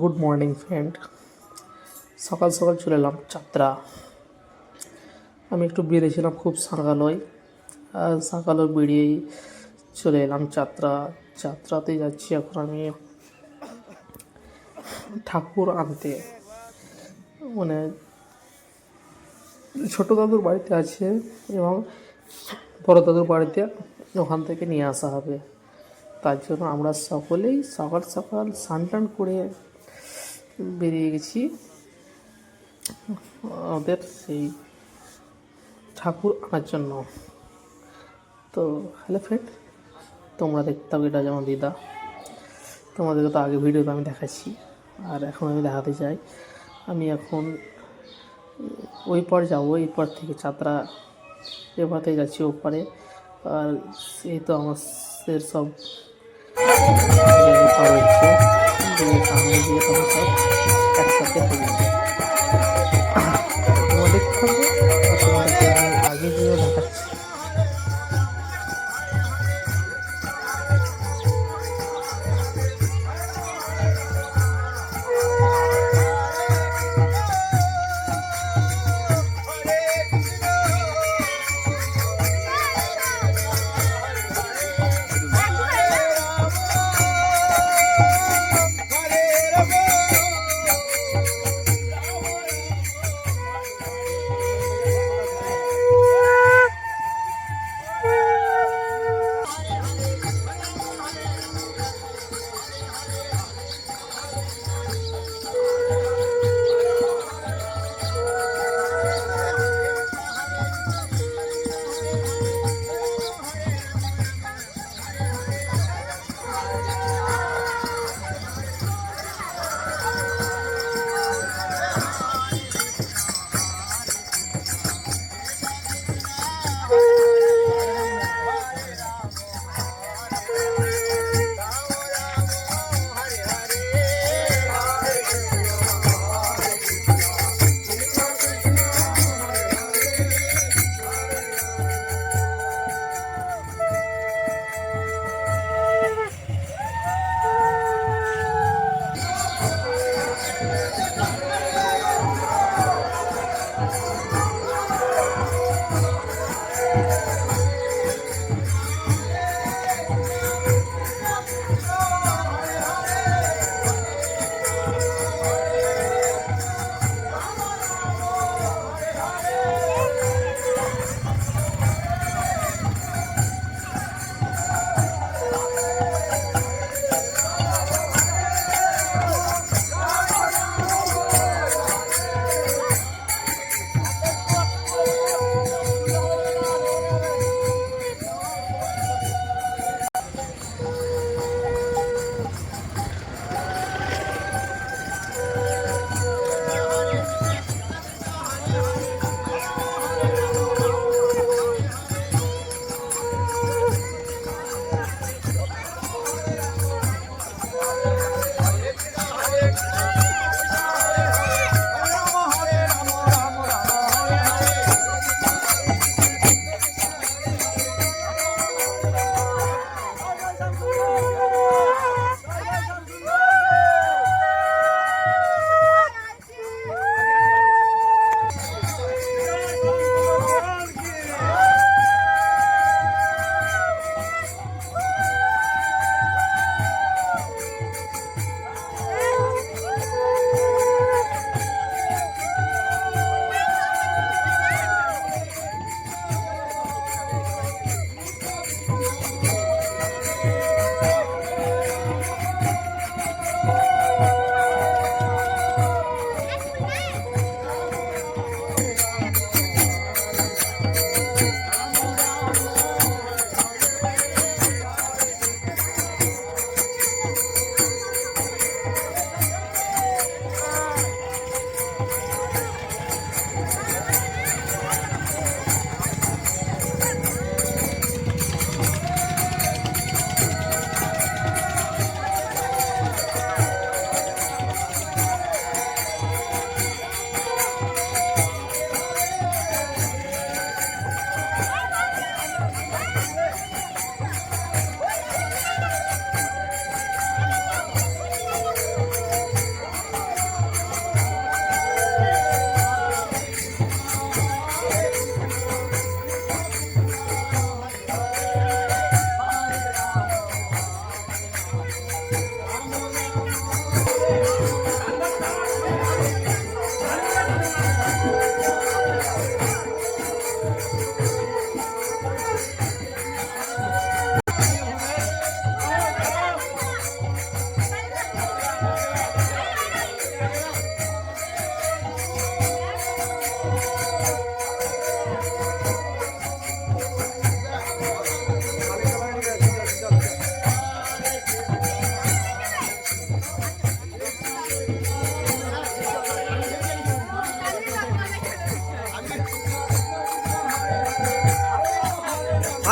Good morning friend. সকাল সকাল চলে এলাম যাত্রা। আমি একটু বেরিয়েছিলাম খুব সকালই, আর সকালে বেরিয়েই চলে এলাম যাত্রাতে যাচ্ছি এখন আমি ঠাকুর আনতে। মানে ছোটো দাদুর বাড়িতে আছে এবং বড় দাদুর বাড়িতে ওখান থেকে নিয়ে আসা হবে। তার জন্য আমরা সকলেই সকাল সকাল স্নান টান করে বেরিয়ে গেছি আমাদের সেই ঠাকুর আনার জন্য। তো হ্যালো ফ্রেন্ড, তোমরা দেখতে হবে, এটা যেমন দিদা, তোমাদেরকে তো আগে ভিডিওতে আমি দেখাচ্ছি আর এখন আমি দেখাতে চাই। আমি এখন ওই পার যাবো, এই পার থেকে যাত্রা এবারে যাচ্ছি ওপারে। আর এই তো আমাদের সব পার হচ্ছে, সামনে দিয়ে তোমরা সব একসাথে হবে। তোমরা দেখতে থাকবে আর তোমাদেরকে আমি আগে গিয়েও দেখাচ্ছি।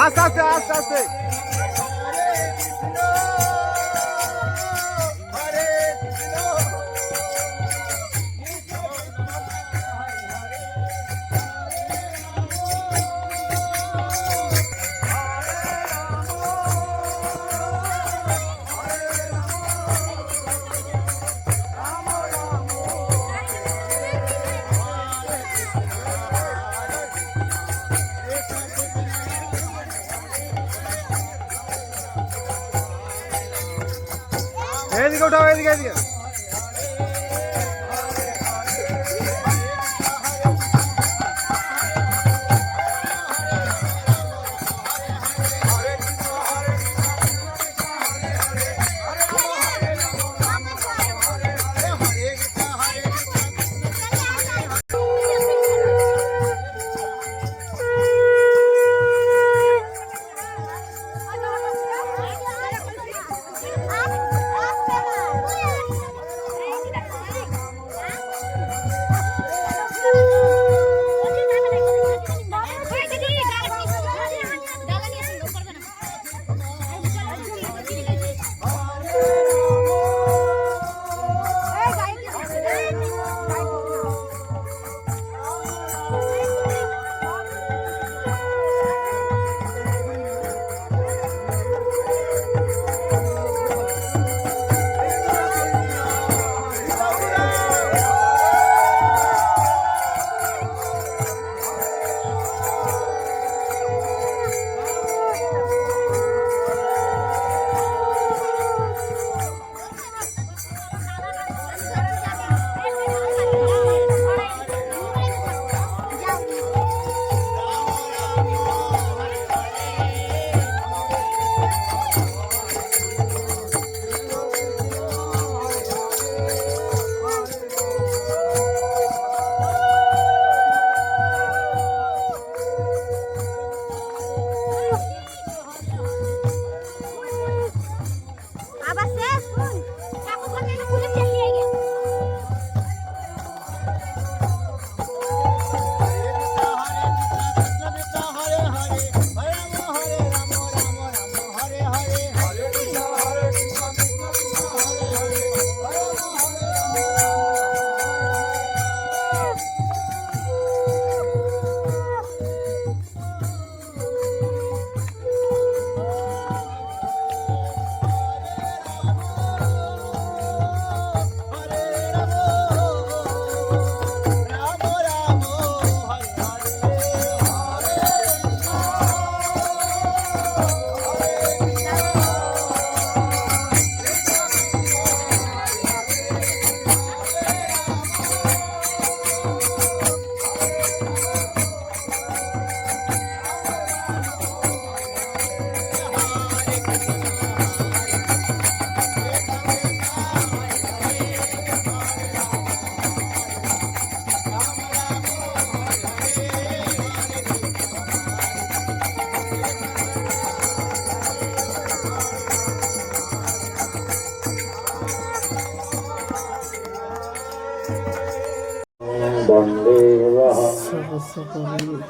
আস্তে আস্তে আস্তে আস্তে এদিকে উঠাও এদিকে এদিকে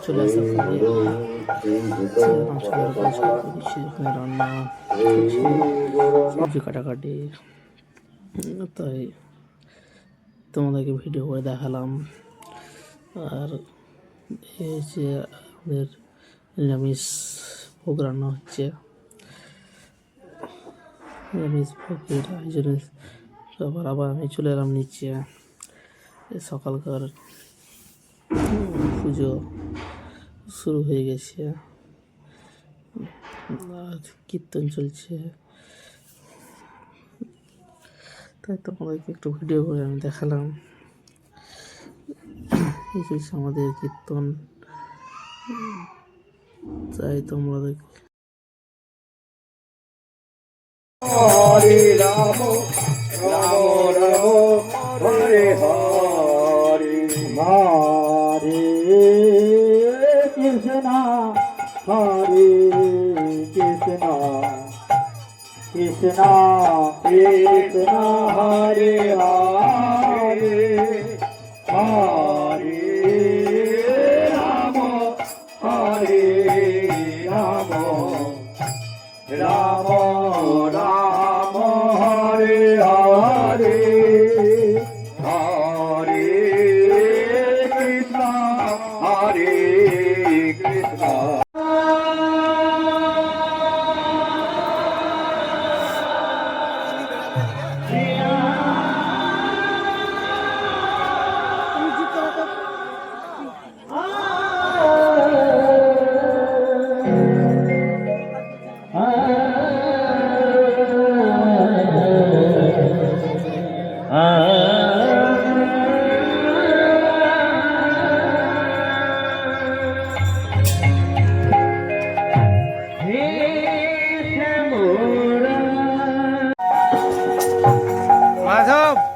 চলে আসার পরে রান্না সবজি কাটাকাটি, তাই তোমাদেরকে ভিডিও করে দেখালাম। আর এই যে আমাদের নিরামিষ ভোগ রান্না হচ্ছে, নিরামিষ ভোগের আয়োজনে আবার আমি চলে এলাম নিচে। সকালকার পুজো শুরু হয়ে গেছে, আর কীর্তন চলছে, তাই তোমাদেরকে একটু ভিডিও করে আমি দেখালাম। এই চলছে আমাদের কীর্তন, তাই তোমরা হরে রাম রাম রাম হরে হরে হরে কৃষ্ণ হরে কৃষ্ণ কৃষ্ণ কৃষ্ণ হরে হরে হরে রাম माधव